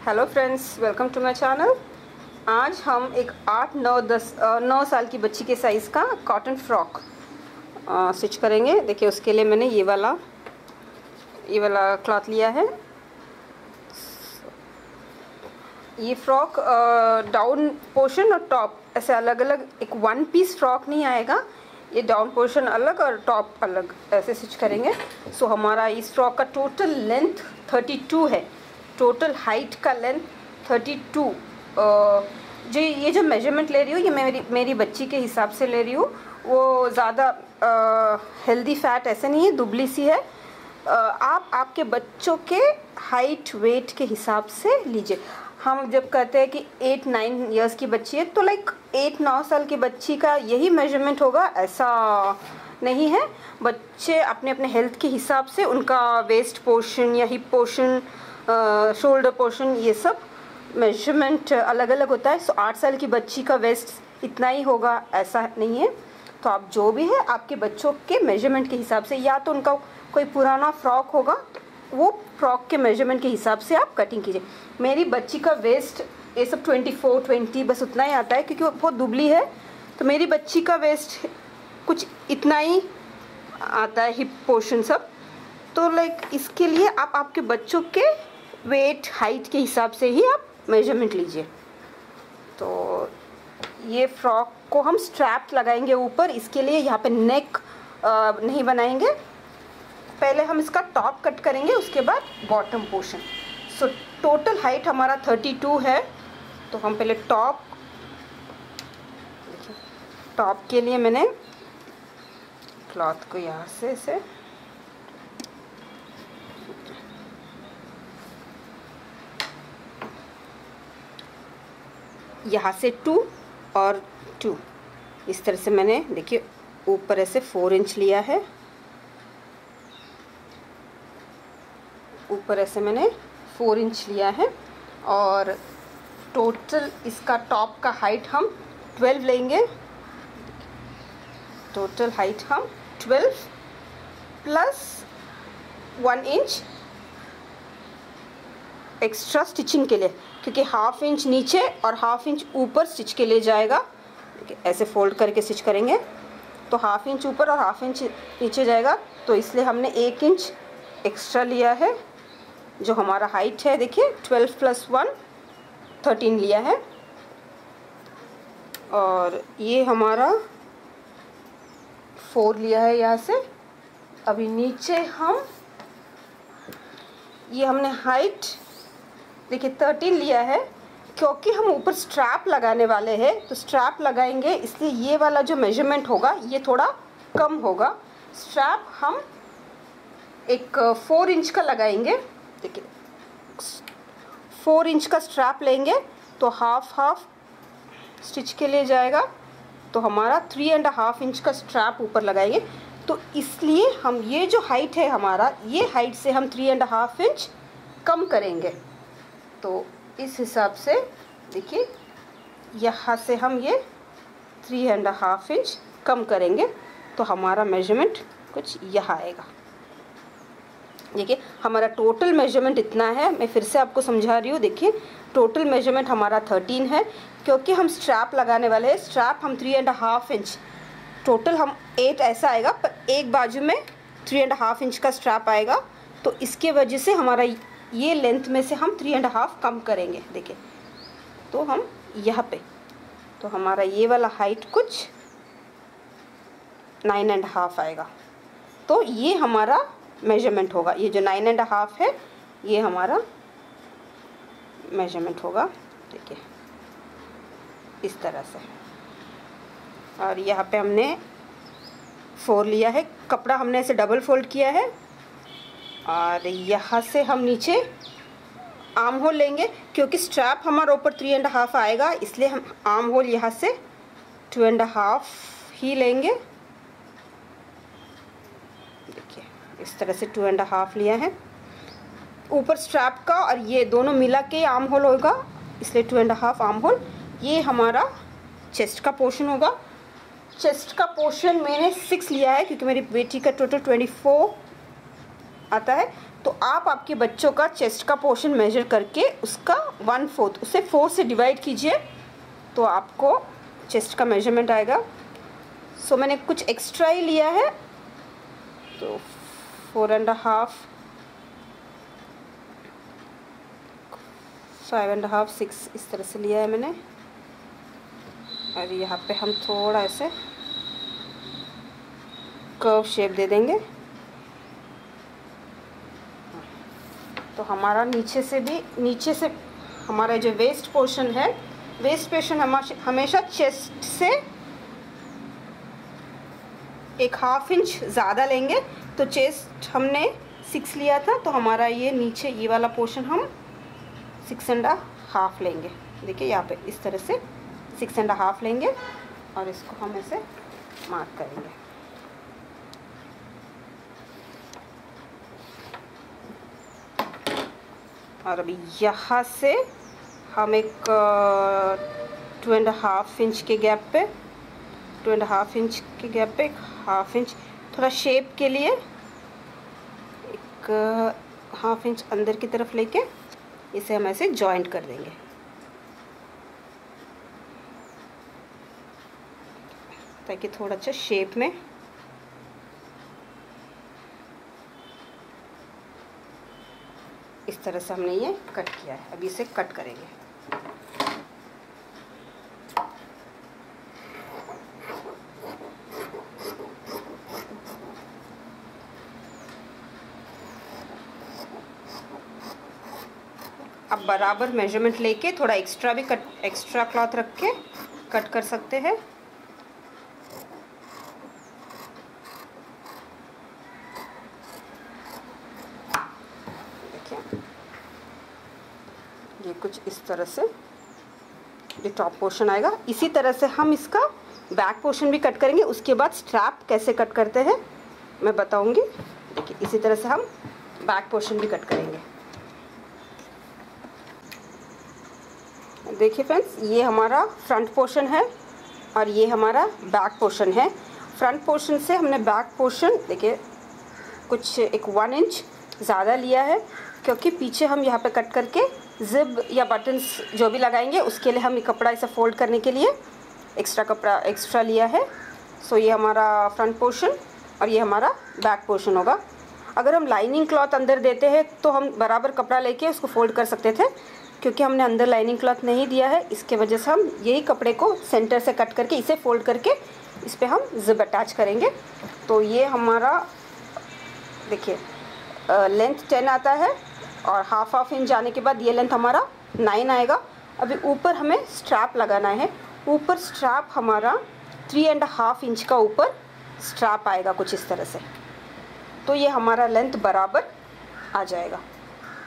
Hello friends, welcome to my channel. आज हम एक 9 साल की बच्ची के साइज़ का कॉटन फ्रॉक स्टिच करेंगे। देखिए, उसके लिए मैंने ये वाला क्लॉथ लिया है। ये फ्रॉक डाउन पोर्शन और टॉप ऐसे अलग अलग, एक वन पीस फ्रॉक नहीं आएगा। ये डाउन पोर्शन अलग और टॉप अलग ऐसे स्टिच करेंगे। सो हमारा इस फ्रॉक का टोटल लेंथ 32 है। टोटल हाइट का लेंथ 32। जो ये जो मेजरमेंट ले रही हूँ, ये मेरी बच्ची के हिसाब से ले रही हूँ। वो ज़्यादा हेल्दी फैट ऐसे नहीं है, दुबली सी है। आप आपके बच्चों के हाइट वेट के हिसाब से लीजिए। हम जब कहते हैं कि 8-9 इयर्स की बच्ची है, तो लाइक 8-9 साल की बच्ची का यही मेजरमेंट होगा, ऐसा नहीं है। बच्चे अपने अपने हेल्थ के हिसाब से उनका वेस्ट पोर्शन या हिप पोर्शन, शोल्डर पोर्शन, ये सब मेजरमेंट अलग अलग होता है। सो 8 साल की बच्ची का वेस्ट इतना ही होगा, ऐसा नहीं है। तो आप जो भी है आपके बच्चों के मेजरमेंट के हिसाब से, या तो उनका कोई पुराना फ्रॉक होगा तो वो फ्रॉक के मेजरमेंट के हिसाब से आप कटिंग कीजिए। मेरी बच्ची का वेस्ट ये सब 24-20 बस उतना ही आता है, क्योंकि वो बहुत दुबली है। तो मेरी बच्ची का वेस्ट कुछ इतना ही आता है, हिप पोर्शन सब। तो लाइक इसके लिए आप आपके बच्चों के वेट हाइट के हिसाब से ही आप मेजरमेंट लीजिए। तो ये फ्रॉक को हम स्ट्रैप लगाएंगे ऊपर। इसके लिए यहाँ पे नेक नहीं बनाएंगे, पहले हम इसका टॉप कट करेंगे, उसके बाद bottom portion. So total height हमारा 32 है। तो हम पहले टॉप के लिए मैंने क्लॉथ को यहाँ से ऐसे यहाँ से 2 और 2 इस तरह से मैंने, देखिए, ऊपर ऐसे 4 इंच लिया है। ऊपर ऐसे मैंने 4 इंच लिया है। और टोटल इसका टॉप का हाइट हम 12 लेंगे। टोटल हाइट हम 12 प्लस 1 इंच एक्स्ट्रा स्टिचिंग के लिए, क्योंकि 1/2 इंच नीचे और 1/2 इंच ऊपर स्टिच के लिए जाएगा। ऐसे फोल्ड करके स्टिच करेंगे तो 1/2 इंच ऊपर और 1/2 इंच नीचे जाएगा। तो इसलिए हमने 1 इंच एक्स्ट्रा लिया है। जो हमारा हाइट है, देखिए, 12 प्लस 1 13 लिया है। और ये हमारा 4 लिया है यहाँ से। अभी नीचे हमने हाइट, देखिए, 13 लिया है, क्योंकि हम ऊपर स्ट्रैप लगाने वाले हैं। तो स्ट्रैप लगाएंगे, इसलिए ये वाला जो मेजरमेंट होगा ये थोड़ा कम होगा। स्ट्रैप हम एक 4 इंच का लगाएंगे। देखिए, 4 इंच का स्ट्रैप लेंगे तो हाफ स्टिच के लिए जाएगा। तो हमारा 3.5 इंच का स्ट्रैप ऊपर लगाएंगे। तो इसलिए हम ये जो हाइट है हमारा, ये हाइट से हम 3.5 इंच कम करेंगे। तो इस हिसाब से देखिए, यहाँ से हम ये 3.5 इंच कम करेंगे तो हमारा मेजरमेंट कुछ यहाँ आएगा। देखिए, हमारा टोटल मेजरमेंट इतना है। मैं फिर से आपको समझा रही हूँ। देखिए, टोटल मेजरमेंट हमारा 13 है, क्योंकि हम स्ट्रैप लगाने वाले हैं। स्ट्रैप हम 3.5 इंच, टोटल हम 8 ऐसा आएगा, पर एक बाजू में 3.5 इंच का स्ट्रैप आएगा। तो इसके वजह से हमारा ये लेंथ में से हम 3.5 कम करेंगे। देखिए, तो हम यहाँ पे, तो हमारा ये वाला हाइट कुछ 9.5 आएगा। तो ये हमारा मेजरमेंट होगा। ये जो 9.5 है, ये हमारा मेजरमेंट होगा। देखिए, इस तरह से। और यहाँ पे हमने 4 लिया है। कपड़ा हमने ऐसे डबल फोल्ड किया है। और यहाँ से हम नीचे आर्म होल लेंगे, क्योंकि स्ट्रैप हमारा ऊपर 3.5 आएगा, इसलिए हम आर्म होल यहाँ से 2.5 ही लेंगे। देखिए, इस तरह से 2.5 लिया है। ऊपर स्ट्रैप का और ये दोनों मिला के आर्म होल होगा, इसलिए 2.5 आर्म होल। ये हमारा चेस्ट का पोर्शन होगा। चेस्ट का पोर्शन मैंने 6 लिया है, क्योंकि मेरी बेटी का टोटल 24 आता है। तो आप आपके बच्चों का चेस्ट का पोर्शन मेजर करके उसका 1/4 उसे 4 से डिवाइड कीजिए, तो आपको चेस्ट का मेजरमेंट आएगा। सो मैंने कुछ एक्स्ट्रा ही लिया है, तो 4.5, 5.5, 6 इस तरह से लिया है मैंने। और यहाँ पे हम थोड़ा ऐसे कर्व शेप दे देंगे, तो हमारा नीचे से हमारा जो वेस्ट पोर्शन है, वेस्ट पोर्शन हमेशा चेस्ट से 1/2 इंच ज़्यादा लेंगे। तो चेस्ट हमने 6 लिया था, तो हमारा ये नीचे ये वाला पोर्शन हम 6.5 लेंगे। देखिए यहाँ पे इस तरह से 6.5 लेंगे और इसको हम ऐसे मार्क करेंगे। और अभी यहाँ से हम एक 2.5 इंच के गैप पे 2.5 इंच के गैप पे 1/2 इंच थोड़ा शेप के लिए एक 1/2 इंच अंदर की तरफ लेके इसे हम ऐसे जॉइंट कर देंगे। ताकि थोड़ा अच्छा शेप में इस तरह से हमने ये कट किया है। अभी इसे कट करेंगे। अब बराबर मेजरमेंट लेके थोड़ा एक्स्ट्रा क्लॉथ रख के कट कर सकते हैं। देखिए ये कुछ इस तरह से ये टॉप पोर्शन आएगा। इसी तरह से हम इसका बैक पोर्शन भी कट करेंगे। उसके बाद स्ट्रैप कैसे कट करते हैं मैं बताऊंगी। देखिए इसी तरह से हम बैक पोर्शन भी कट करेंगे। देखिए फ्रेंड्स, ये हमारा फ्रंट पोर्शन है और ये हमारा बैक पोर्शन है। फ्रंट पोर्शन से हमने बैक पोर्शन देखिए कुछ एक 1 इंच ज़्यादा लिया है, क्योंकि पीछे हम यहाँ पे कट करके जिप या बटन्स जो भी लगाएंगे उसके लिए हम ये कपड़ा इसे फोल्ड करने के लिए एक्स्ट्रा लिया है। सो ये हमारा फ्रंट पोर्शन और ये हमारा बैक पोर्शन होगा। अगर हम लाइनिंग क्लॉथ अंदर देते हैं तो हम बराबर कपड़ा लेके उसको फोल्ड कर सकते थे, क्योंकि हमने अंदर लाइनिंग क्लॉथ नहीं दिया है। इसके वजह से हम यही कपड़े को सेंटर से कट करके इसे फोल्ड करके इस पर हम जिप अटैच करेंगे। तो ये हमारा देखिए लेंथ 10 आता है और 1/2 इंच जाने के बाद ये लेंथ हमारा 9 आएगा। अभी ऊपर हमें स्ट्रैप लगाना है। ऊपर स्ट्रैप हमारा 3.5 इंच का ऊपर स्ट्रैप आएगा कुछ इस तरह से। तो ये हमारा लेंथ बराबर आ जाएगा।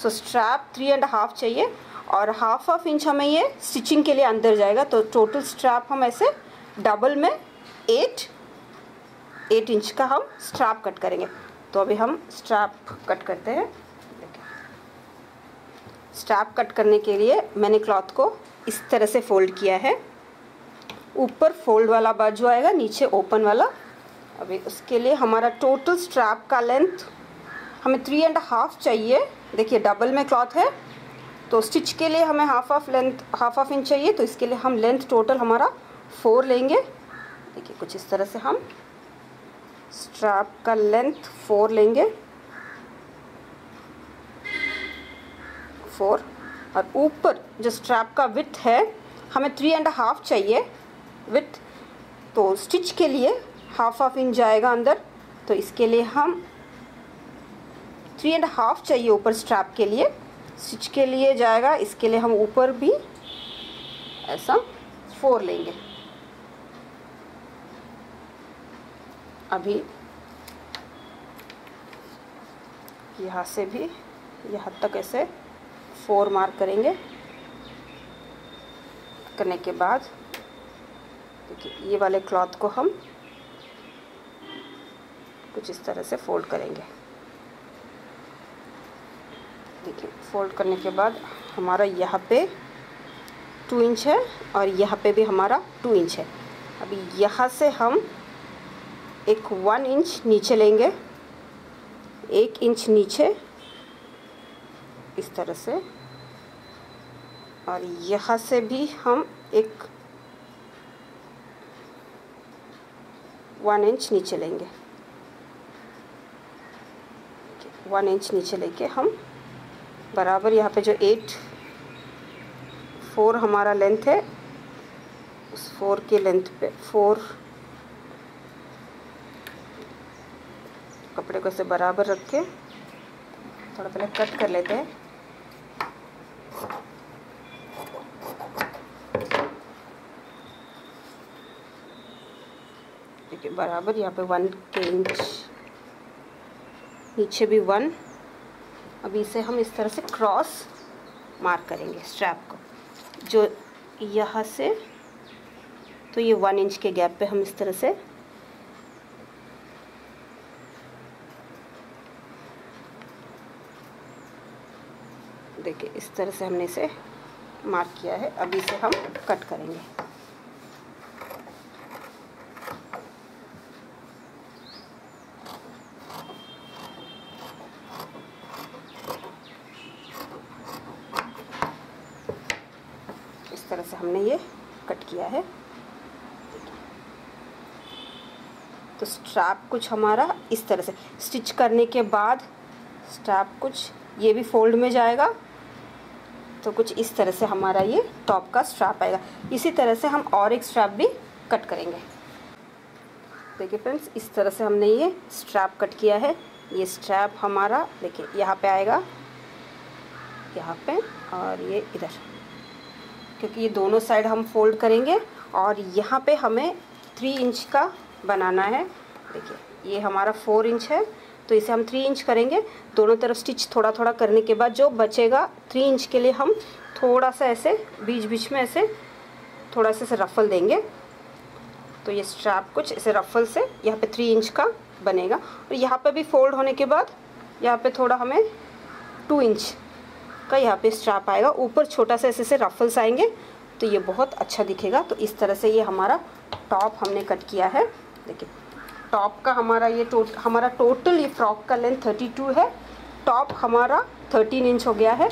सो स्ट्रैप 3.5 चाहिए और 1/2 इंच हमें ये स्टिचिंग के लिए अंदर जाएगा। तो टोटल स्ट्रैप हम ऐसे डबल में 8 इंच का हम स्ट्रैप कट करेंगे। तो अभी हम स्ट्रैप कट करते हैं। देखिए स्ट्रैप कट करने के लिए मैंने क्लॉथ को इस तरह से फोल्ड किया है। ऊपर फोल्ड वाला बाजू आएगा, नीचे ओपन वाला। अभी उसके लिए हमारा टोटल स्ट्रैप का लेंथ हमें 3.5 चाहिए। देखिए डबल में क्लॉथ है तो स्टिच के लिए हमें हाफ इंच चाहिए। तो इसके लिए हम लेंथ टोटल हमारा 4 लेंगे। देखिए कुछ इस तरह से हम स्ट्रैप का लेंथ 4 लेंगे, 4। और ऊपर जो स्ट्रैप का विड्थ है हमें 3.5 चाहिए विड्थ। तो स्टिच के लिए 1/2 इंच जाएगा अंदर। तो इसके लिए हम 3.5 चाहिए ऊपर स्ट्रैप के लिए। स्टिच के लिए जाएगा, इसके लिए हम ऊपर भी ऐसा 4 लेंगे। अभी यहाँ से भी यहाँ तक ऐसे 4 मार्क करेंगे। करने के बाद देखिए ये वाले क्लॉथ को हम कुछ इस तरह से फोल्ड करेंगे। देखिए फोल्ड करने के बाद हमारा यहाँ पे 2 इंच है और यहाँ पे भी हमारा 2 इंच है। अभी यहाँ से हम एक 1 इंच नीचे लेंगे, 1 इंच नीचे इस तरह से, और यहाँ से भी हम एक 1 इंच नीचे लेंगे। 1 इंच नीचे लेके हम बराबर यहाँ पे जो 4 हमारा लेंथ है, उस 4 के लेंथ पे 4 कपड़े को ऐसे बराबर रख के थोड़ा पहले कट कर लेते हैं। देखिए बराबर यहाँ पे 1 के इंच, नीचे भी 1। अभी इसे हम इस तरह से क्रॉस मार्क करेंगे स्ट्रैप को, जो यहाँ से, तो ये 1 इंच के गैप पे हम इस तरह से देखिए इस तरह से हमने इसे मार्क किया है। अभी इसे हम कट करेंगे। इस तरह से हमने ये कट किया है। तो स्ट्रैप कुछ हमारा इस तरह से स्टिच करने के बाद स्ट्रैप कुछ ये भी फोल्ड में जाएगा, तो कुछ इस तरह से हमारा ये टॉप का स्ट्रैप आएगा। इसी तरह से हम और एक स्ट्रैप भी कट करेंगे। देखिए फ्रेंड्स, इस तरह से हमने ये स्ट्रैप कट किया है। ये स्ट्रैप हमारा देखिए यहाँ पे आएगा, यहाँ पे, और ये इधर, क्योंकि ये दोनों साइड हम फोल्ड करेंगे। और यहाँ पे हमें 3 इंच का बनाना है। देखिए ये हमारा 4 इंच है, तो इसे हम 3 इंच करेंगे। दोनों तरफ स्टिच थोड़ा थोड़ा करने के बाद जो बचेगा 3 इंच के लिए हम थोड़ा सा ऐसे बीच बीच में ऐसे थोड़ा सा ऐसे रफल देंगे। तो ये स्ट्रैप कुछ ऐसे रफल से यहाँ पे 3 इंच का बनेगा। और यहाँ पे भी फोल्ड होने के बाद यहाँ पे थोड़ा हमें 2 इंच का यहाँ पे स्ट्रैप आएगा। ऊपर छोटा सा ऐसे से रफल्स आएंगे, तो ये बहुत अच्छा दिखेगा। तो इस तरह से ये हमारा टॉप हमने कट किया है। देखिए टॉप का हमारा ये हमारा टोटल ये फ्रॉक का लेंथ 32 है। टॉप हमारा 13 इंच हो गया है।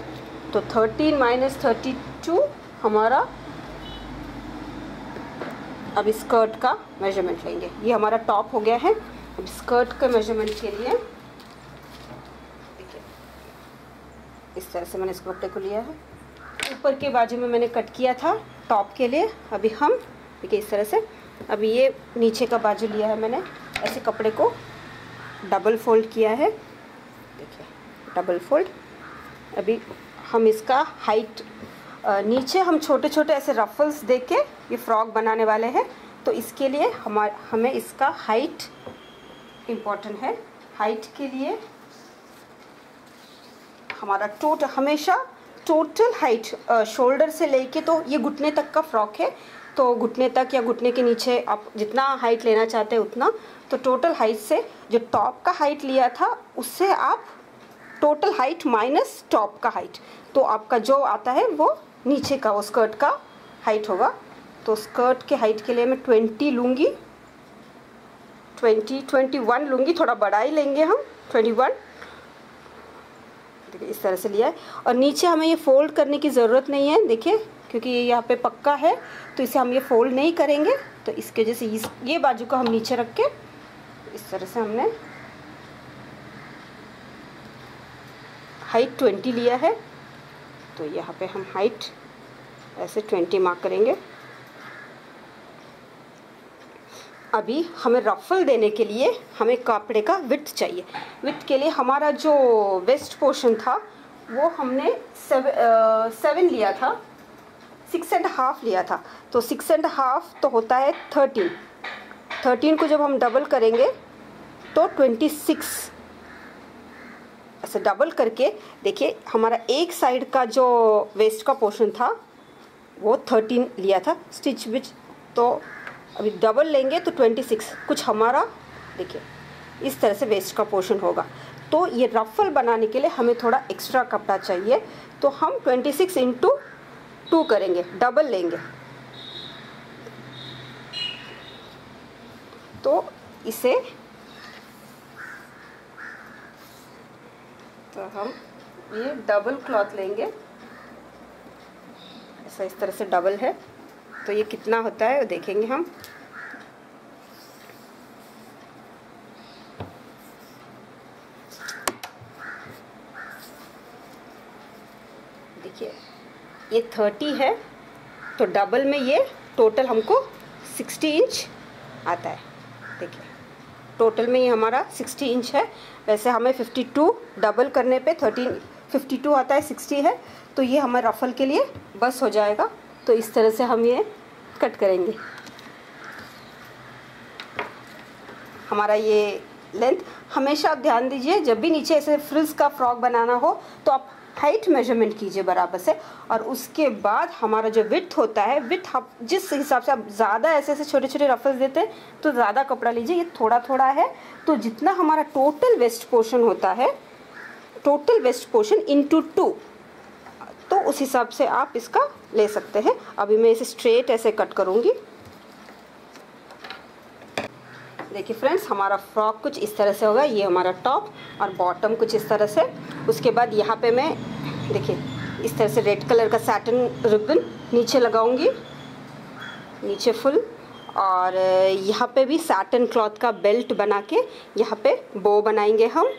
तो 13 माइनस 32 हमारा, अब स्कर्ट का मेजरमेंट लेंगे। ये हमारा टॉप हो गया है। अब स्कर्ट का मेजरमेंट के लिए देखिए इस तरह से मैंने इस कपड़े को लिया है। ऊपर के बाजू में मैंने कट किया था टॉप के लिए। अभी हम देखिए इस तरह से, अभी ये नीचे का बाजू लिया है मैंने, ऐसे कपड़े को डबल फोल्ड किया है। देखिए डबल फोल्ड। अभी हम इसका हाइट नीचे हम छोटे छोटे ऐसे रफल्स दे के ये फ्रॉक बनाने वाले हैं। तो इसके लिए हमें इसका हाइट इम्पोर्टेंट है। हाइट के लिए हमारा हमेशा टोटल हाइट शोल्डर से लेके तो ये घुटने तक का फ्रॉक है, तो घुटने तक या घुटने के नीचे आप जितना हाइट लेना चाहते हैं उतना। तो टोटल हाइट से जो टॉप का हाइट लिया था उससे आप टोटल हाइट माइनस टॉप का हाइट, तो आपका जो आता है वो नीचे का वो स्कर्ट का हाइट होगा। तो स्कर्ट के हाइट के लिए मैं 20 लूँगी, 21 लूँगी, थोड़ा बड़ा ही लेंगे हम 21। देखिए इस तरह से लिया है। और नीचे हमें ये फोल्ड करने की ज़रूरत नहीं है, देखिए, क्योंकि ये यहाँ पे पक्का है तो इसे हम ये फोल्ड नहीं करेंगे। तो इसके वजह से ये बाजू को हम नीचे रख के इस तरह से हमने हाइट 20 लिया है। तो यहाँ पे हम हाइट ऐसे 20 मार्क करेंगे। अभी हमें रफल देने के लिए हमें कपड़े का विड्थ चाहिए। विड्थ के लिए हमारा जो वेस्ट पोर्शन था वो हमने 7 लिया था, 6.5 लिया था। तो 6.5 तो होता है 13 को जब हम डबल करेंगे तो 26। ऐसे डबल करके देखिए हमारा एक साइड का जो वेस्ट का पोर्शन था वो 13 लिया था स्टिच विच। तो अभी डबल लेंगे तो 26 कुछ हमारा देखिए इस तरह से वेस्ट का पोर्शन होगा। तो ये रफल बनाने के लिए हमें थोड़ा एक्स्ट्रा कपड़ा चाहिए, तो हम 26 × 2 करेंगे, डबल लेंगे। तो इसे तो हम ये डबल क्लॉथ लेंगे, ऐसा इस तरह से डबल है, तो ये कितना होता है वो देखेंगे हम। देखिए ये 30 है, तो डबल में ये टोटल हमको 60 इंच आता है। देखिए टोटल में ये हमारा 60 इंच है। वैसे हमें 52 डबल करने पे 52 आता है, 60 है, तो ये हमारे रफल के लिए बस हो जाएगा। तो इस तरह से हम ये कट करेंगे। हमारा ये लेंथ, हमेशा आप ध्यान दीजिए जब भी नीचे ऐसे फ्रिल्स का फ्रॉक बनाना हो तो आप हाइट मेजरमेंट कीजिए बराबर से, और उसके बाद हमारा जो विड्थ होता है, विड्थ आप जिस हिसाब से आप ज़्यादा ऐसे ऐसे छोटे छोटे रफल्स देते हैं तो ज़्यादा कपड़ा लीजिए, ये थोड़ा थोड़ा है, तो जितना हमारा टोटल वेस्ट पोर्शन होता है, टोटल वेस्ट पोर्शन इंटू 2, तो उस हिसाब से आप इसका ले सकते हैं। अभी मैं इसे स्ट्रेट ऐसे कट करूँगी। देखिए फ्रेंड्स, हमारा फ्रॉक कुछ इस तरह से होगा। ये हमारा टॉप और बॉटम कुछ इस तरह से। उसके बाद यहाँ पे मैं देखिए इस तरह से रेड कलर का सैटिन रिबन नीचे लगाऊंगी, नीचे फुल, और यहाँ पे भी सैटिन क्लॉथ का बेल्ट बना के यहाँ पे बो बनाएंगे हम,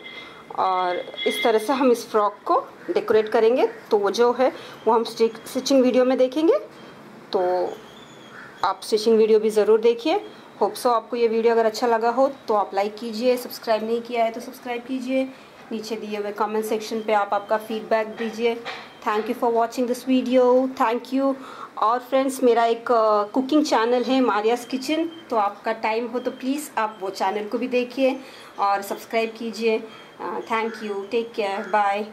और इस तरह से हम इस फ्रॉक को डेकोरेट करेंगे। तो वो जो है वो हम स्टिचिंग वीडियो में देखेंगे, तो आप स्टिचिंग वीडियो भी ज़रूर देखिए। होप सो आपको ये वीडियो अगर अच्छा लगा हो तो आप लाइक कीजिए, सब्सक्राइब नहीं किया है तो सब्सक्राइब कीजिए, नीचे दिए हुए कमेंट सेक्शन पे आप आपका फीडबैक दीजिए। Thank you for watching this video, thank you. और फ्रेंड्स, मेरा एक कुकिंग चैनल है मारियास किचन, तो आपका टाइम हो तो प्लीज़ आप वो चैनल को भी देखिए और सब्सक्राइब कीजिए। Thank you, take care, bye.